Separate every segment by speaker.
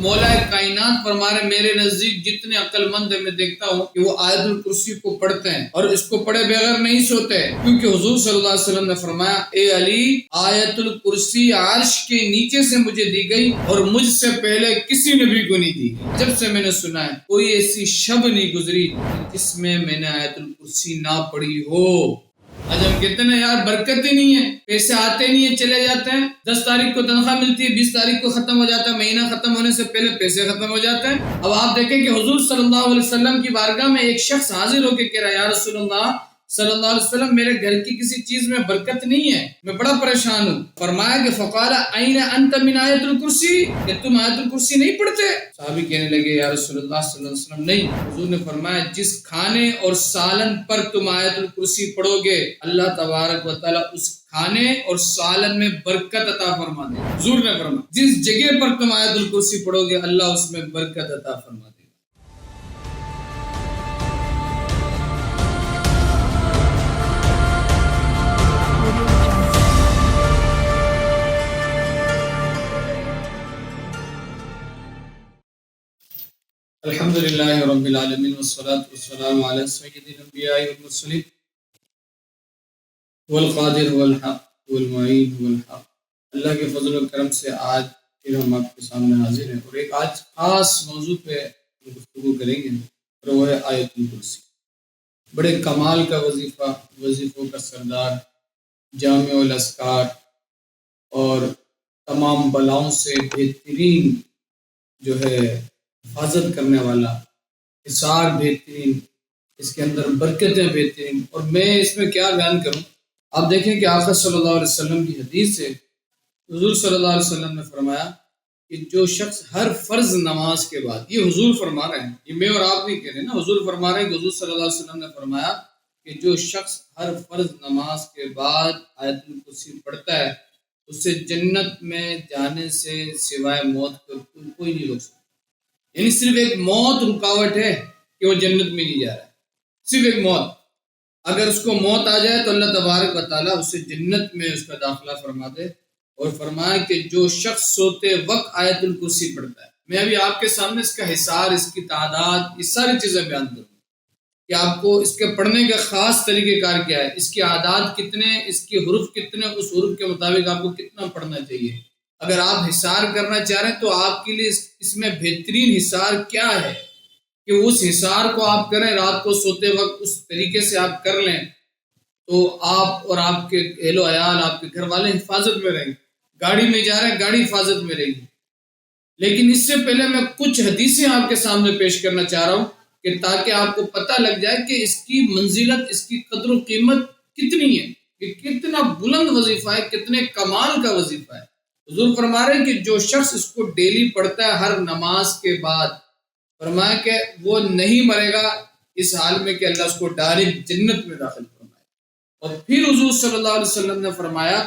Speaker 1: مولا کائنات فرما رہے میرے نزدیک جتنے عقل مند میں دیکھتا ہوں کہ وہ آیت الکرسی کو پڑھتے ہیں اور اس کو پڑھے بغیر نہیں سوتے، کیونکہ حضور صلی اللہ علیہ وسلم نے فرمایا اے علی آیت الکرسی عرش کے نیچے سے مجھے دی گئی اور مجھ سے پہلے کسی نبی کو نہیں دی گئی۔ جب سے میں نے سنا ہے کوئی ایسی شب نہیں گزری جس میں نے آیت الکرسی نہ پڑھی ہو۔ آج ہم کہتے ہیں یار برکت ہی نہیں ہے، پیسے آتے نہیں ہیں چلے جاتے ہیں، 10 تاریخ کو تنخواہ ملتی ہے، 20 تاریخ کو ختم ہو جاتا ہے، مہینہ ختم ہونے سے پہلے پیسے ختم ہو جاتے ہیں۔ اب آپ دیکھیں کہ حضور صلی اللہ علیہ وسلم کی بارگاہ میں ایک شخص حاضر ہو کے کہہ رہا ہے یا رسول اللہ صلی اللہ علیہ وسلم میرے گھر کی کسی چیز میں برکت نہیں ہے، میں بڑا پریشان ہوں۔ فرمایا کہ فقال این انت من آیت الکرسی، کہ تم آیت الکرسی نہیں پڑھتے؟ صحابی کہنے لگے یا رسول اللہ صلی اللہ علیہ وسلم نہیں۔ حضور نے فرمایا جس کھانے اور سالن پر تم آیت الکرسی پڑھو گے اللہ تبارک و تعالی اس کھانے اور سالن میں برکت عطا فرما دے۔ حضور نے فرمایا جس جگہ پر تم آیت الکرسی پڑھو گے اللہ اس میں برکت عطا فرما دے۔ الحمدللہ رب العالمین والصلاة والسلام علی سید الانبیاء والمرسلین والقادر والحق والمعین والحق۔ اللہ کے فضل و کرم سے آج پھر ہم آپ کے سامنے حاضر ہیں اور ایک آج خاص موضوع پہ گفتگو کریں گے اور وہ ہے آیت الکرسی۔ بڑے کمال کا وظیفہ، وظیفوں کا سردار، جامع الاذکار اور تمام بلاؤں سے بہترین جو ہے حفاظت کرنے والا، حصار بہترین، اس کے اندر برکتیں بہترین۔ اور میں اس میں کیا بیان کروں، آپ دیکھیں کہ آقا صلی اللہ علیہ وسلم کی حدیث سے حضور صلی اللہ علیہ وسلم نے فرمایا کہ جو شخص ہر فرض نماز کے بعد، یہ حضور فرما رہے ہیں، یہ میں اور آپ نہیں کہہ رہے نا، حضور فرما رہے ہیں کہ حضور صلی اللہ علیہ وسلم نے فرمایا کہ جو شخص ہر فرض نماز کے بعد آیت الکرسی پڑھتا ہے اسے جنت میں جانے سے سوائے موت کو کوئی نہیں روک سکتا۔ یعنی صرف ایک موت رکاوٹ ہے کہ وہ جنت میں نہیں جا رہا ہے، صرف ایک موت۔ اگر اس کو موت آ جائے تو اللہ تبارک و تعالیٰ اسے جنت میں اس کا داخلہ فرما دے۔ اور فرمایا کہ جو شخص سوتے وقت آیت الکرسی پڑھتا ہے، میں ابھی آپ کے سامنے اس کا حصار، اس کی تعداد، یہ ساری چیزیں بیان کروں کہ آپ کو اس کے پڑھنے کا خاص طریقہ کار کیا ہے، اس کی اعداد کتنے، اس کے حروف کتنے، اس حروف کے مطابق آپ کو کتنا پڑھنا چاہیے۔ اگر آپ حصار کرنا چاہ رہے ہیں تو آپ کے لیے اس میں بہترین حصار کیا ہے کہ اس حصار کو آپ کریں، رات کو سوتے وقت اس طریقے سے آپ کر لیں تو آپ اور آپ کے اہل و عیال، آپ کے گھر والے حفاظت میں رہیں گے۔ گاڑی میں جا رہے ہیں، گاڑی حفاظت میں رہے گی۔ لیکن اس سے پہلے میں کچھ حدیثیں آپ کے سامنے پیش کرنا چاہ رہا ہوں کہ تاکہ آپ کو پتہ لگ جائے کہ اس کی منزلت، اس کی قدر و قیمت کتنی ہے، کہ کتنا بلند وظیفہ ہے، کتنے کمال کا وظیفہ ہے۔ حضور فرما رہے ہیں کہ جو شخص اس کو ڈیلی پڑھتا ہے ہر نماز کے بعد، فرمایا کہ وہ نہیں مرے گا اس حال میں کہ اللہ اس کو ڈائریکٹ جنت میں داخل فرمائے۔ اور پھر حضور صلی اللہ علیہ وسلم نے فرمایا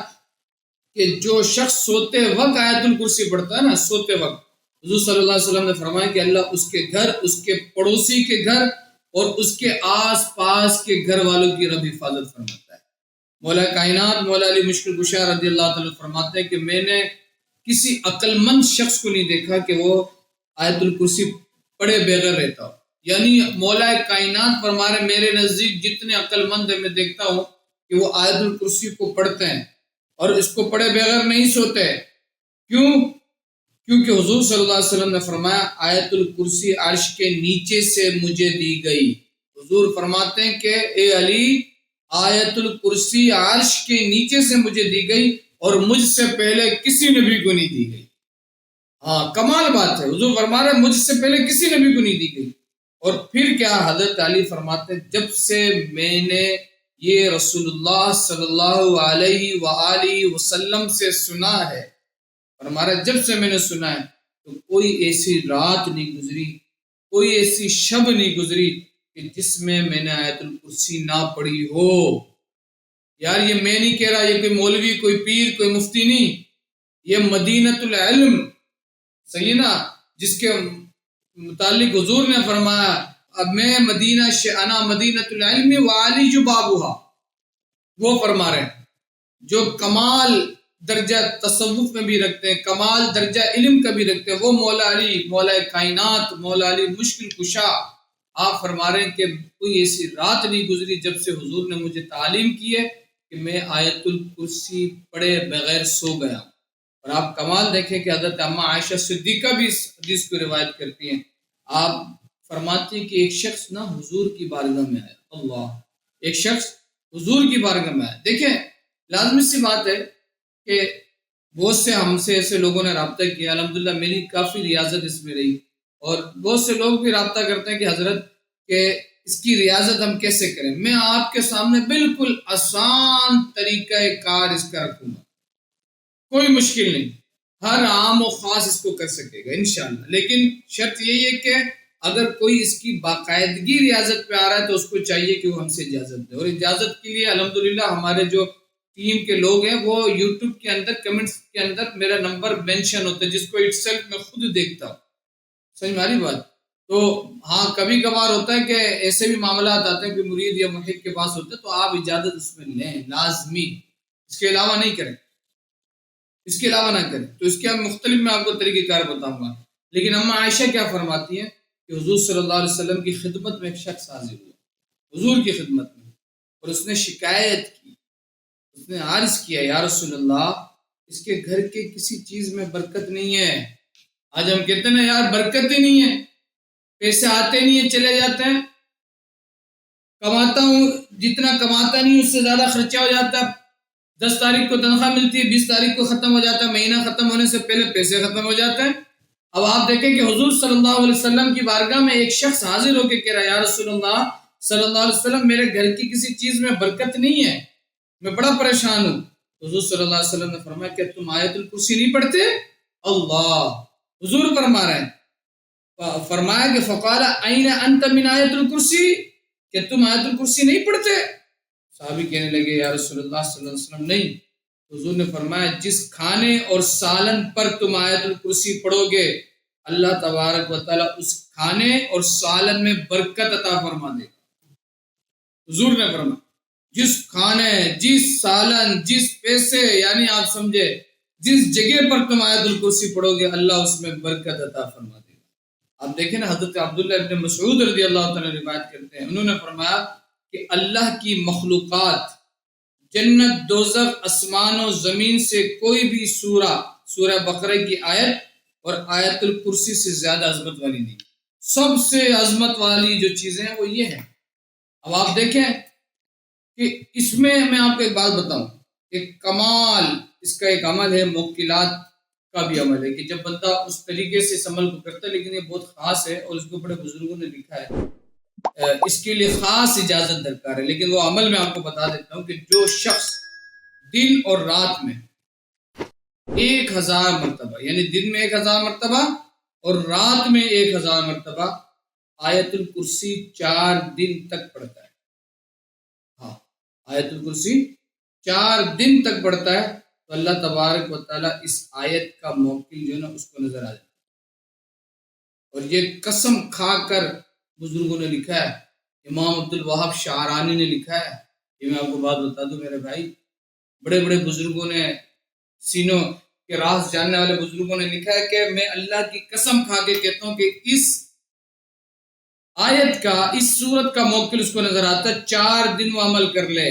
Speaker 1: کہ جو شخص سوتے وقت آیت الکرسی پڑھتا ہے نا، سوتے وقت، حضور صلی اللہ علیہ وسلم نے فرمایا کہ اللہ اس کے گھر، اس کے پڑوسی کے گھر اور اس کے آس پاس کے گھر والوں کی رب حفاظت فرماتا ہے۔ مولا کائنات مولا علی مشکل کشا رضی اللہ تعالیٰ فرماتے ہیں کہ میں نے کسی عقل مند شخص کو نہیں دیکھا کہ وہ آیت الکرسی پڑھے بغیر رہتا ہو۔ یعنی مولا کائنات فرما رہے میرے نزدیک جتنے عقل مند ہیں میں دیکھتا ہوں کہ وہ آیت الکرسی کو پڑھتے ہیں اور اس کو پڑھے بغیر نہیں سوتے۔ کیوں؟ کیونکہ حضور صلی اللہ علیہ وسلم نے فرمایا آیت الکرسی عرش کے نیچے سے مجھے دی گئی۔ حضور فرماتے ہیں کہ اے علی آیت الکرسی عرش کے نیچے سے مجھے دی گئی اور مجھ سے پہلے کسی نبی کو نہیں دی گئی۔ ہاں کمال بات ہے، حضور فرما رہے ہیں مجھ سے پہلے کسی نبی کو نہیں دی گئی۔ اور پھر کیا حضرت علی فرماتے ہیں جب سے میں نے یہ رسول اللہ صلی اللہ علیہ وآلہ وسلم سے سنا ہے، فرما رہے جب سے میں نے سنا ہے تو کوئی ایسی رات نہیں گزری، کوئی ایسی شب نہیں گزری کہ جس میں نے آیت الکرسی نہ پڑھی ہو۔ یار یہ میں نہیں کہہ رہا، یہ کوئی مولوی، کوئی پیر، کوئی مفتی نہیں، یہ مدینۃ العلم، صحیح نا، جس کے متعلق حضور نے فرمایا اب میں مدینہ انا مدینۃ العلم وعلی بابھا، وہ فرما رہے ہیں جو کمال درجہ تصوف میں بھی رکھتے ہیں، کمال درجہ علم کا بھی رکھتے ہیں، وہ مولا علی، مولا کائنات، مولا علی مشکل کشا۔ آپ فرما رہے ہیں کہ کوئی ایسی رات نہیں گزری جب سے حضور نے مجھے تعلیم کی ہے کہ میں آیت الکرسی پڑھے بغیر سو گیا۔ اور آپ کمال دیکھیں کہ حضرت اماں عائشہ صدیقہ بھی اس حدیث کو روایت کرتی ہیں۔ آپ فرماتی ہیں کہ ایک شخص نہ حضور کی بارگاہ میں آیا، اللہ، ایک شخص حضور کی بارگاہ میں آیا۔ دیکھیں لازمی سی بات ہے کہ بہت سے ہم سے ایسے لوگوں نے رابطہ کیا، الحمدللہ میری کافی ریاضت اس میں رہی، اور بہت سے لوگ بھی رابطہ کرتے ہیں کہ حضرت کہ اس کی ریاضت ہم کیسے کریں۔ میں آپ کے سامنے بالکل آسان طریقہ کار اس کا رکھوں گا، کوئی مشکل نہیں، ہر عام و خاص اس کو کر سکے گا انشاءاللہ، لیکن شرط یہی ہے کہ اگر کوئی اس کی باقاعدگی ریاضت پہ آ رہا ہے تو اس کو چاہیے کہ وہ ہم سے اجازت دے، اور اجازت کے لیے الحمدللہ ہمارے جو ٹیم کے لوگ ہیں وہ یوٹیوب کے اندر کمنٹس کے اندر میرا نمبر مینشن ہوتا ہے، جس کو اٹ سیلف میں خود دیکھتا ہوں۔ سمجھ میں آ رہی بات؟ تو ہاں کبھی کبھار ہوتا ہے کہ ایسے بھی معاملات آتے ہیں کہ مرید یا محب کے پاس ہوتے ہیں تو آپ اجازت اس میں لیں لازمی، اس کے علاوہ نہیں کریں، اس کے علاوہ نہ کریں۔ تو اس کے مختلف میں آپ کو طریقہ کار بتاؤں گا، لیکن اماں عائشہ کیا فرماتی ہیں کہ حضور صلی اللہ علیہ وسلم کی خدمت میں ایک شخص حاضر ہوا، حضور کی خدمت میں، اور اس نے شکایت کی، اس نے عرض کیا یا رسول اللہ اس کے گھر کے کسی چیز میں برکت نہیں ہے۔ آج ہم کہتے ہیں نا یار برکت ہی نہیں ہے، پیسے آتے نہیں ہیں چلے جاتے ہیں، کماتا ہوں جتنا کماتا نہیں اس سے زیادہ خرچہ ہو جاتا ہے، 10 تاریخ کو تنخواہ ملتی ہے، 20 تاریخ کو ختم ہو جاتا ہے، مہینہ ختم ہونے سے پہلے پیسے ختم ہو جاتے ہیں۔ اب آپ دیکھیں کہ حضور صلی اللہ علیہ وسلم کی بارگاہ میں ایک شخص حاضر ہو کے کہہ رہا ہے یا رسول اللہ صلی اللہ علیہ وسلم میرے گھر کی کسی چیز میں برکت نہیں ہے، میں بڑا پریشان ہوں۔ حضور صلی اللہ علیہ وسلم نے فرمایا کہ تم آیت الکرسی نہیں پڑھتے؟ اللہ، حضور فرما رہے ہیں، فرمایا کہ فقال این انت من آیت الکرسی، کہ تم آیت الکرسی نہیں پڑھتے؟ صحابی کہنے لگے یا رسول اللہ صلی اللہ علیہ وسلم نہیں۔ حضور نے فرمایا جس کھانے اور سالن پر تم آیت الکرسی پڑھو گے اللہ تبارک و تعالیٰ اس کھانے اور سالن میں برکت عطا فرما دے گا۔ حضور نے فرمایا جس کھانے، جس سالن، جس پیسے، یعنی آپ سمجھے جس جگہ پر تم آیت الکرسی پڑھو گے اللہ اس میں برکت عطا فرما دے گا۔ آپ دیکھیں نا حضرت عبداللہ ابن مسعود رضی اللہ تعالیٰ روایت کرتے ہیں، انہوں نے فرمایا کہ اللہ کی مخلوقات، جنت، دوزخ، آسمان و زمین سے کوئی بھی سورہ بقرہ کی آیت اور آیت الکرسی سے زیادہ عظمت والی نہیں، سب سے عظمت والی جو چیزیں ہیں وہ یہ ہیں۔ اب آپ دیکھیں کہ اس میں آپ کو ایک بات بتاؤں، ایک کمال اس کا ایک عمل ہے، موکلات کا بھی عمل ہے کہ جب بندہ اس طریقے سے اس عمل کو کرتا ہے، لیکن یہ بہت خاص ہے اور اس کو بڑے بزرگوں نے لکھا ہے، اس کے لیے خاص اجازت درکار ہے، لیکن وہ عمل میں آپ کو بتا دیتا ہوں کہ جو شخص دن اور رات میں 1000 مرتبہ، یعنی دن میں 1000 مرتبہ اور رات میں 1000 مرتبہ آیت الکرسی 4 دن تک پڑھتا ہے، ہاں آیت الکرسی 4 دن تک پڑھتا ہے تو اللہ تبارک و تعالیٰ اس آیت کا موکل جو ہے نا اس کو نظر آ جاتا ہے۔ اور یہ قسم کھا کر بزرگوں نے لکھا ہے، امام عبد الوہاب شعرانی نے لکھا ہے، یہ میں آپ کو بات بتا دوں میرے بھائی، بڑے بڑے بزرگوں نے، سینوں کے راز جاننے والے بزرگوں نے لکھا ہے کہ میں اللہ کی قسم کھا کے کہتا ہوں کہ اس آیت کا، اس سورت کا موکل اس کو نظر آتا ہے، 4 دن وہ عمل کر لے،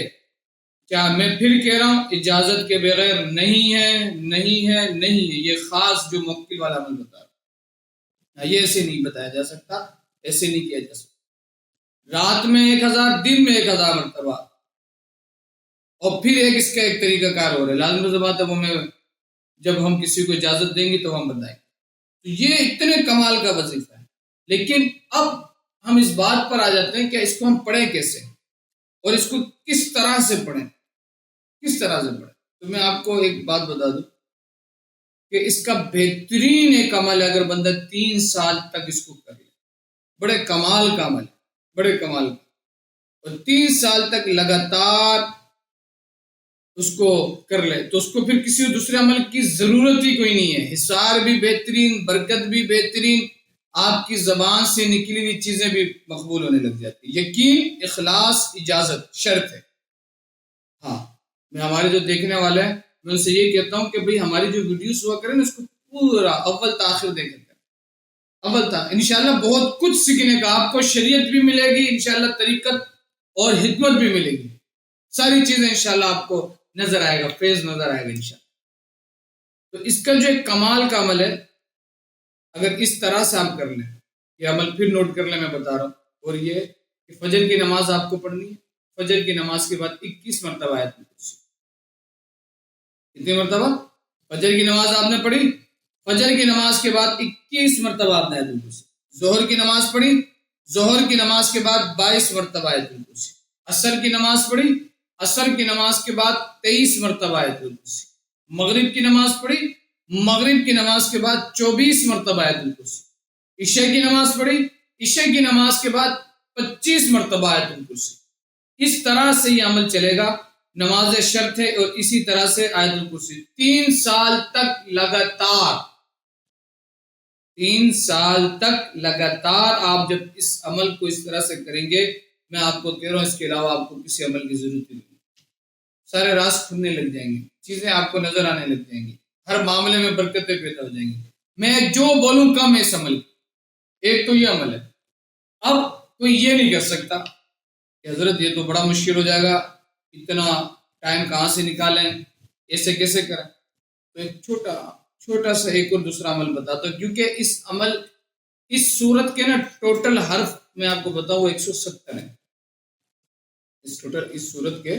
Speaker 1: کیا میں پھر کہہ رہا ہوں اجازت کے بغیر نہیں ہے، نہیں ہے، نہیں ہے، یہ خاص جو موکل والا عمل بتا رہا ہے، یہ ایسے نہیں بتایا جا سکتا، ایسے نہیں کیا جا سکتا۔ رات میں 1000، دن میں 1000 مرتبہ، اور پھر اس کا ایک طریقہ کار ہو رہا ہے، لازمی سی بات ہے وہ میں جب ہم کسی کو اجازت دیں گے تو ہم بتائیں گے۔ تو یہ اتنے کمال کا وظیفہ ہے، لیکن اب ہم اس بات پر آ جاتے ہیں کہ اس کو ہم پڑھیں کیسے اور اس کو کس طرح سے پڑھیں، کس طرح سے پڑھیں۔ تو میں آپ کو ایک بات بتا دوں کہ اس کا بہترین ایک عمل ہے، اگر بندہ 3 سال تک اس کو کرے، بڑے کمال کا عمل ہے، بڑے کمال کا، اور 3 سال تک لگاتار اس کو کر لے تو اس کو پھر کسی دوسرے عمل کی ضرورت ہی کوئی نہیں ہے، حصار بھی بہترین، برکت بھی بہترین، آپ کی زبان سے نکلی ہوئی چیزیں بھی مقبول ہونے لگ جاتی ہیں۔ یقین، اخلاص، اجازت شرط ہے۔ ہاں میں ہمارے جو دیکھنے والے ہیں میں ان سے یہ کہتا ہوں کہ بھئی ہماری جو ویڈیوز ہوا کریں نا، اس کو پورا اول تاخیر دیکھیں، اول تھا انشاءاللہ بہت کچھ سیکھنے کا آپ کو، شریعت بھی ملے گی انشاءاللہ، طریقت اور حکمت بھی ملے گی، ساری چیزیں انشاءاللہ آپ کو نظر آئے گا، فیض نظر آئے گا انشاءاللہ۔ تو اس کا جو ایک کمال کا عمل ہے، اگر اس طرح سے آپ کر لیں، یہ عمل پھر نوٹ کر لیں، میں بتا رہا ہوں، اور یہ کہ فجر کی نماز آپ کو پڑھنی ہے، فجر کی نماز کے بعد 21 مرتبہ آیت الکرسی۔ کتنی مرتبہ؟ فجر کی نماز آپ نے پڑھی، فجر کی نماز کے بعد 21 مرتبہ آپ نے آیت الکرسی۔ ظہر کی نماز پڑھی، ظہر کی نماز کے بعد 22 مرتبہ آیت الکرسی۔ عصر کی نماز پڑھی، عصر کی نماز کے بعد 23 مرتبہ آیت الکرسی۔ مغرب کی نماز پڑھی، مغرب کی نماز کے بعد 24 مرتبہ آیت الکرسی۔ عشاء کی نماز پڑھی، عشاء کی نماز کے بعد 25 مرتبہ آیت الکرسی۔ اس طرح سے یہ عمل چلے گا، نماز شرط ہے، اور اسی طرح سے آیت الکرسی 3 سال تک لگاتار، 3 سال تک لگاتار آپ جب اس عمل کو اس طرح سے کریں گے، میں آپ کو کہہ رہا ہوں اس کے علاوہ آپ کو کسی عمل کی ضرورت نہیں، سارے راز کھلنے لگ جائیں گے، چیزیں آپ کو نظر آنے لگ جائیں گی، ہر معاملے میں برکتیں پیدا ہو جائیں گی۔ میں جو بولوں کم ہے اس عمل کی، ایک تو یہ عمل ہے۔ اب کوئی یہ نہیں کر سکتا کہ حضرت یہ تو بڑا مشکل ہو جائے گا، اتنا ٹائم کہاں سے نکالیں، ایسے کیسے کریں؟ تو ایک چھوٹا سا ایک اور دوسرا عمل بتاتا ہوں، کیونکہ اس عمل، اس صورت کے نا ٹوٹل حرف میں آپ کو بتاؤں وہ 170 ہیں، اس صورت کے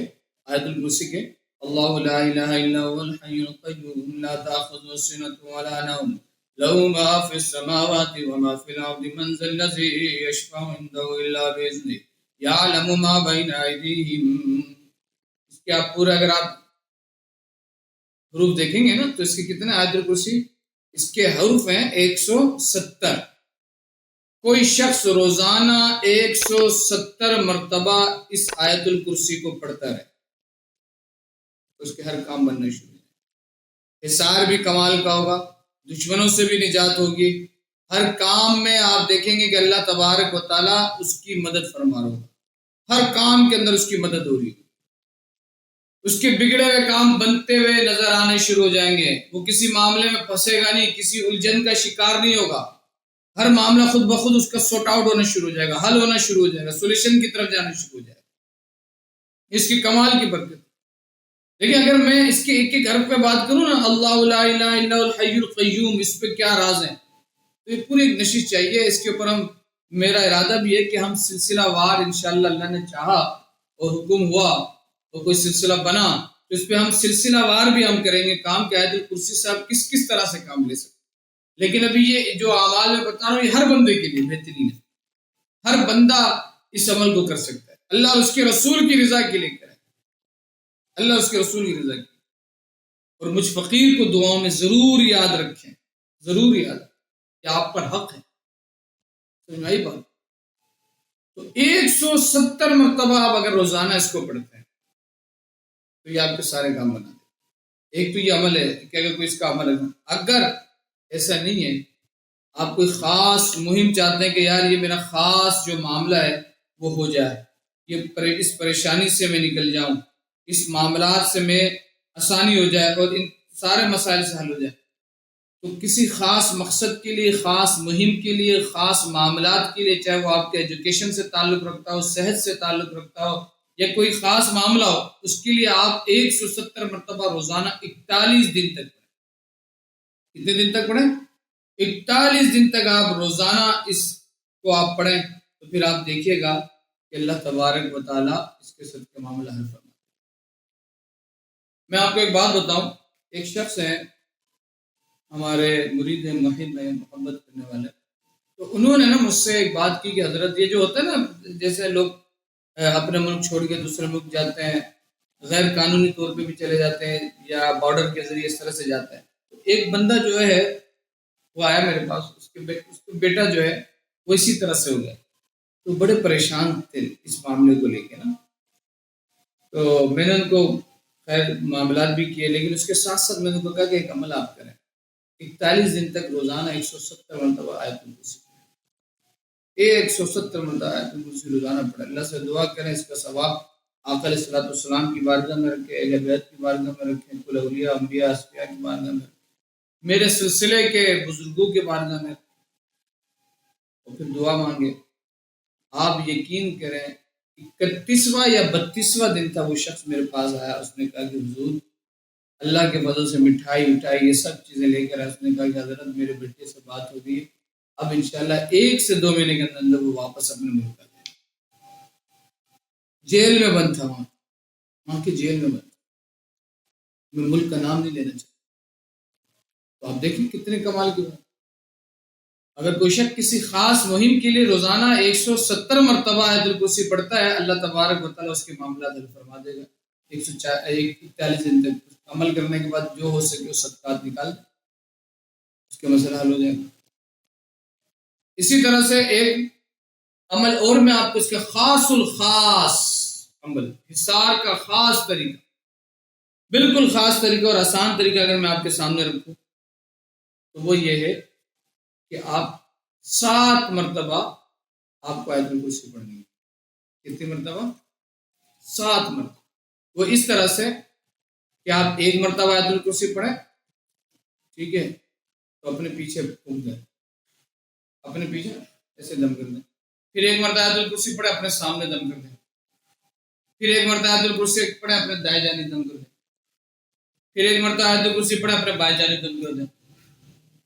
Speaker 1: آیت الکرسی کے، اللہ لا الہ الا هو الحی القیوم لا تأخذه سنة ولا نوم له ما في السماوات وما في الارض من ذا الذی یشفع عنده الا باذنه یعلم ما بین ایدیہم۔ اس کے آپ پورا اگر آپ حروف دیکھیں گے نا تو اس کے کتنے آیت الکرسی، اس کے حروف ہیں 170۔ کوئی شخص روزانہ 170 مرتبہ اس آیت الکرسی کو پڑھتا رہے، اس کے ہر کام بننے شروع ہو جائے، حصار بھی کمال کا ہوگا، دشمنوں سے بھی نجات ہوگی، ہر کام میں آپ دیکھیں گے کہ اللہ تبارک و تعالیٰ اس کی مدد فرما رہا ہوگا، ہر کام کے اندر اس کی مدد ہو رہی ہے، اس کے بگڑے ہوئے کام بنتے ہوئے نظر آنے شروع ہو جائیں گے، وہ کسی معاملے میں پھنسے گا نہیں، کسی الجھن کا شکار نہیں ہوگا، ہر معاملہ خود بخود اس کا سورٹ آؤٹ ہونا شروع ہو جائے گا، حل ہونا شروع ہو جائے گا، سولوشن کی طرف جانا شروع ہو جائے گا، اس کی کمال کی برکت۔ لیکن اگر میں اس کے ایک ایک حرف پہ بات کروں نا، اللہ لا الہ الا الحی القیوم، اس پہ کیا راز ہیں، تو یہ پوری ایک نشست چاہیے، اس کے اوپر میرا ارادہ بھی ہے کہ ہم سلسلہ وار انشاءاللہ اللہ نے چاہا اور حکم ہوا اور کوئی سلسلہ بنا تو اس پہ ہم سلسلہ وار بھی ہم کریں گے کام کہ آیت الکرسی سے آپ کس طرح سے کام لے سکتے۔ لیکن ابھی یہ جو اعمال میں بتا رہا ہوں یہ ہر بندے کے لیے بہترین ہے، ہر بندہ اس عمل کو کر سکتا ہے، اللہ اور اس کے رسول کی رضا کے لیے کرے، اللہ اس کے رسول کی رضا کی، اور مجھ فقیر کو دعاؤں میں ضرور یاد رکھیں، ضرور یاد کہ آپ پر حق ہے، سمجھ میں آئی بات؟ تو 170 مرتبہ آپ اگر روزانہ اس کو پڑھتے ہیں تو یہ آپ کے سارے کام بنا دے۔ ایک تو یہ عمل ہے کہ اگر کوئی اس کا عمل ہے، اگر ایسا نہیں ہے، آپ کوئی خاص مہم چاہتے ہیں کہ یار یہ میرا خاص جو معاملہ ہے وہ ہو جائے، یہ اس پریشانی سے میں نکل جاؤں، اس معاملات سے میں آسانی ہو جائے اور ان سارے مسائل سے حل ہو جائے، تو کسی خاص مقصد کے لیے، خاص مہم کے لیے، خاص معاملات کے لیے، چاہے وہ آپ کے ایجوکیشن سے تعلق رکھتا ہو، صحت سے تعلق رکھتا ہو یا کوئی خاص معاملہ ہو، اس کے لیے آپ 170 مرتبہ روزانہ 41 دن تک پڑھیں۔ کتنے دن تک پڑھیں؟ 41 دن تک آپ روزانہ اس کو آپ پڑھیں، تو پھر آپ دیکھیے گا کہ اللہ تبارک و تعالیٰ اس کے صدقے معاملہ حل فرمائے۔ میں آپ کو ایک بات بتاؤں، ایک شخص ہے ہمارے مرید موحد میں محبت کرنے والے، تو انہوں نے نا مجھ سے ایک بات کی کہ حضرت یہ جو ہوتا ہے نا، جیسے لوگ اپنے ملک چھوڑ کے دوسرے ملک جاتے ہیں، غیر قانونی طور پہ بھی چلے جاتے ہیں یا بارڈر کے ذریعے اس طرح سے جاتے ہیں، تو ایک بندہ جو ہے وہ آیا میرے پاس، اس کے بیٹا جو ہے وہ اسی طرح سے ہو گیا، تو بڑے پریشان تھے اس معاملے کو لے کے نا، تو میں نے ان کو خیر معاملات بھی کیے، لیکن اس کے ساتھ ساتھ میں نے ان کو کہا کہ ایک عمل آپ کریں، 41 دن تک روزانہ 170 مرتبہ آیت الکرسی، 170 مرتبہ آیت الکرسی روزانہ پڑھیں، اللہ سے دعا کریں اس کا ثواب آقا علیہ الصلوۃ والسلام کی بارگاہ میں رکھیں، اہل بیت کی بارگاہ میں رکھیں، کل اولیاء انبیاء اصفیاء کی بارگاہ میں رکھیں، میرے سلسلے کے بزرگوں کے بارگاہ میں رکھیں، اور پھر دعا مانگے۔ آپ یقین کریں 31واں یا 32واں دن تھا، وہ شخص میرے پاس آیا، اس نے کہا کہ حضور اللہ کے فضل سے مٹھائی یہ سب چیزیں لے کر آیا۔ اس نے کہا کہ حضرت میرے بیٹے سے بات ہو گئی، اب انشاءاللہ 1 سے 2 مہینے کے اندر وہ واپس اپنے ملک آ جائے۔ جیل میں بند تھا، وہاں کی جیل میں بند، میں ملک کا نام نہیں لینا چاہتا۔ تو آپ دیکھیں کتنے کمال کی بات۔ اگر کوئی شخص کسی خاص مہم کے لیے روزانہ 170 مرتبہ آیت الکرسی پڑھتا ہے، اللہ تبارک و تعالیٰ اس کے معاملات حل فرما دے گا۔ 141 دن تک عمل کرنے کے بعد جو ہو سکے اس صدقات نکال دے، اس کے مسئلہ حل ہو جائے گا۔ اسی طرح سے ایک عمل اور میں آپ کو اس کے خاص الخاص عمل، حصار کا خاص طریقہ، بالکل خاص طریقہ اور آسان طریقہ اگر میں آپ کے سامنے رکھوں تو وہ یہ ہے کہ آپ 7 مرتبہ آپ کو آیت الکرسی پڑھنی ہے۔ کتنی مرتبہ؟ 7 مرتبہ۔ وہ اس طرح سے کہ آپ 1 مرتبہ آیت الکرسی پڑھیں، ٹھیک ہے، تو اپنے پیچھے پھونک دیں، اپنے پیچھے ایسے دم کر دیں، پھر 1 مرتبہ آیت الکرسی پڑھیں، اپنے سامنے دم کر دیں، پھر 1 مرتبہ آیت الکرسی پڑھیں، اپنے دائیں جانب دم کر دیں، پھر 1 مرتبہ آیت الکرسی پڑھیں، اپنے بائیں جانب دم کر دیں،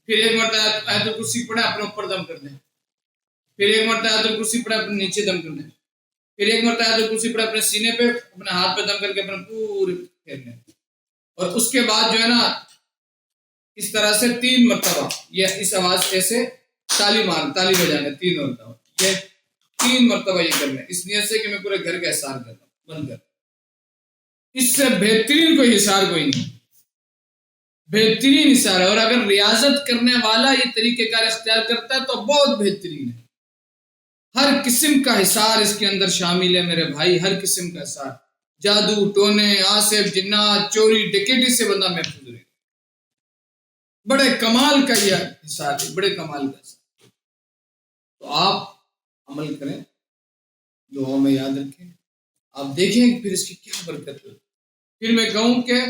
Speaker 1: پھر 1 مرتبہ آیت الکرسی پڑھیں، اپنے اوپر دم کر دیں، پھر 1 مرتبہ آیت الکرسی پڑھیں، اپنے نیچے دم کر دیں، پھر 1 مرتبہ آیت الکرسی پڑھیں، اپنے سینے پہ اپنے ہاتھ پہ دم کر کے اپنے پورے پھیر لیں، اور اس کے بعد جو ہے نا اس طرح سے 3 مرتبہ یہ اس آواز ایسے تالی بجانا 3 مرتبہ، یہ 3 مرتبہ یہ کرنا ہے، اس نیت سے کہ میں پورے گھر کا حصار کر رہا ہوں، بند کر۔ اس سے بہترین کوئی حصار کوئی نہیں، بہترین حصار ہے، اور اگر ریاضت کرنے والا یہ طریقہ کار اختیار کرتا ہے تو بہت بہترین ہے۔ ہر قسم کا حصار اس کے اندر شامل ہے میرے بھائی، ہر قسم کا حصار، جادو ٹونے آصف جنات چوری ڈکیٹی سے بندہ محفوظ رہے، بڑے کمال کا یہ حصار ہے، بڑے کمال کا حصار۔ تو آپ عمل کریں، دعاؤں میں یاد رکھیں، آپ دیکھیں پھر اس کی کیا برکت ہے۔ پھر میں کہوں کہ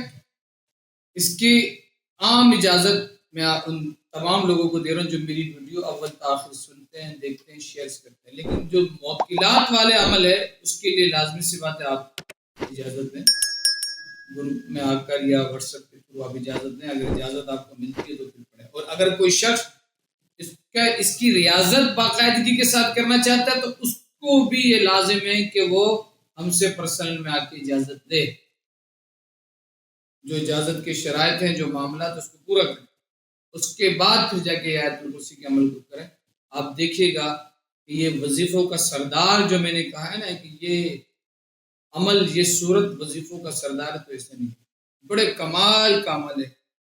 Speaker 1: اس کی عام اجازت میں ان تمام لوگوں کو دے رہا ہوں جو میری ویڈیو اول تاخیر سنتے ہیں، دیکھتے ہیں، شیئر کرتے ہیں، لیکن جو موکلات والے عمل ہے اس کے لیے لازمی سی بات ہے آپ اجازت دیں، گروپ میں آ کر یا واٹس ایپ کے تھرو آپ اجازت دیں، اگر اجازت آپ کو ملتی ہے تو پھر پڑھیں۔ اور اگر کوئی شخص اس کی ریاضت باقاعدگی کے ساتھ کرنا چاہتا ہے تو اس کو بھی یہ لازم ہے کہ وہ ہم سے پرسنل میں آ کے اجازت دے، جو اجازت کے شرائط ہیں، جو معاملات اس کو پورا کریں، اس کے بعد پھر جا کے آیت الکرسی کے عمل کو کریں۔ آپ دیکھیے گا کہ یہ وظیفوں کا سردار جو میں نے کہا ہے نا کہ یہ عمل، یہ صورت وظیفوں کا سردار ہے، تو ایسے نہیں، بڑے کمال کا عمل ہے۔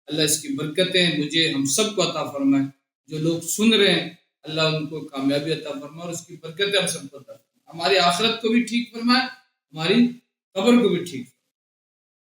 Speaker 1: اللہ اس کی برکتیں مجھے ہم سب کو عطا فرمائے، جو لوگ سن رہے ہیں اللہ ان کو کامیابی عطا فرمائے، اور اس کی برکتیں ہم سب کو عطا فرمائے، ہماری آخرت کو بھی ٹھیک فرمائے، ہماری قبر کو بھی ٹھیک فرمائے۔